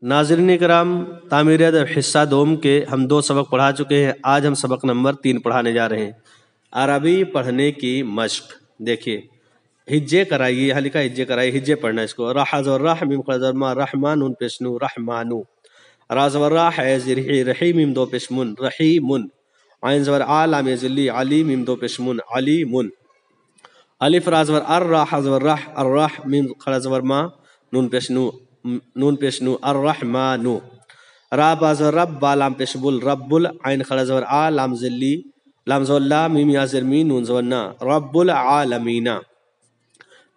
ناظرین کرام، تعمیر ادب حصہ دوم کے ہم 2 سبق پڑھا چکے ہیں۔ آج ہم سبق نمبر 3 پڑھانے جا رہے ہیں، عربی پڑھنے کی مشق۔ دیکھیے ہجے کرائیے، یہاں لکھا ہجے کرائیے، ہجے پڑھنا اس کو۔ راح زبر راح، میم خلا زبر ما، رحمان نون پیش نو، رحمانو۔ را زبر راح، رحی رحی، میم 2 پیش من، رحیمن۔ عین زبر آ، لام ذلی علی، میم 2 پیش من، علیمن۔ الف را زبر ار، راح زبر راح، الراح، میم خلا زبر ما، نون پیش نو، نون پیش نو، الرحمانو۔ را با زبر رب، با لام پیش بل، رب ال، عین خلا زبر آ، لام ذلی، لام زبر لا، میم یا زر مین، نون زبر نا، رب العالمین۔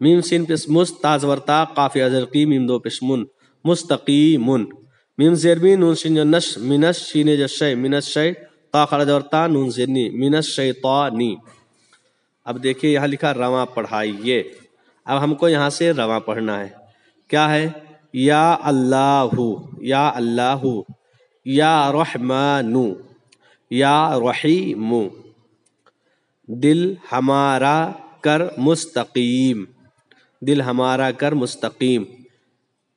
میم سین پیش مست، تا زبر تا، قاف یا زر قی، میم 2 پیش من، مستقیمن۔ میم زیر مین، نون شین نش، منش، شین جر شی، منش شی، تا خلا زبر تا، نون زیر نی، منش شیطانی۔ اب دیکھیے یہاں لکھا رواں پڑھائیے۔ اب ہم کو یہاں سے رواں پڑھنا ہے۔ کیا ہے؟ یا اللہ، یا اللہ، یا رحمان، یا رحیم، دل ہمارا کر مستقیم، دل ہمارا کر مستقیم۔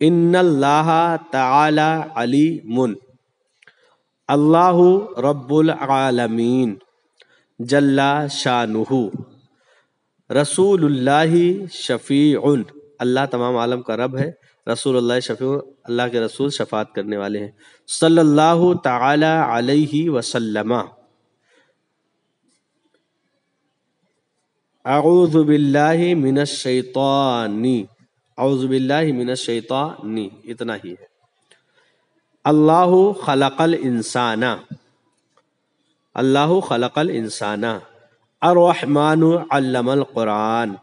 ان اللہ تعالی علیم، اللہ رب العالمین جل شانہ، رسول اللہ شفیع، اللہ تمام عالم کا رب ہے، رسول اللہ شفیع، اللہ کے رسول شفاعت کرنے والے ہیں، صلی اللہ تعالی علیہ وسلم۔ اعوذ باللہ من الشیطان، اعوذ باللہ من الشیطان، اتنا ہی ہے۔ اللہ خلق الانسان، اللہ خلق الانسان، الرحمن علم القرآن،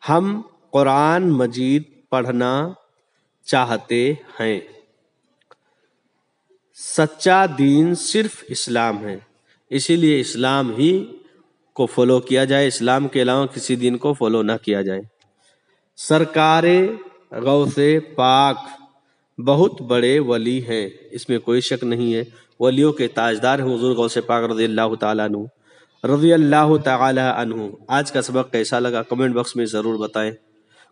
ہم قرآن مجید پڑھنا چاہتے ہیں۔ سچا دین صرف اسلام ہے، اسی لیے اسلام ہی کو فالو کیا جائے، اسلام کے علاوہ کسی دین کو فالو نہ کیا جائے۔ سرکار غوث پاک بہت بڑے ولی ہیں، اس میں کوئی شک نہیں ہے، ولیوں کے تاجدار ہیں حضور غوث پاک رضی اللہ تعالیٰ عنہ، رضی اللہ تعالی عنہ۔ آج کا سبق کیسا لگا کمنٹ باکس میں ضرور بتائیں،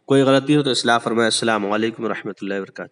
کوئی غلطی ہو تو اصلاح فرمائیں۔ السلام علیکم ورحمۃ اللہ وبرکاتہ۔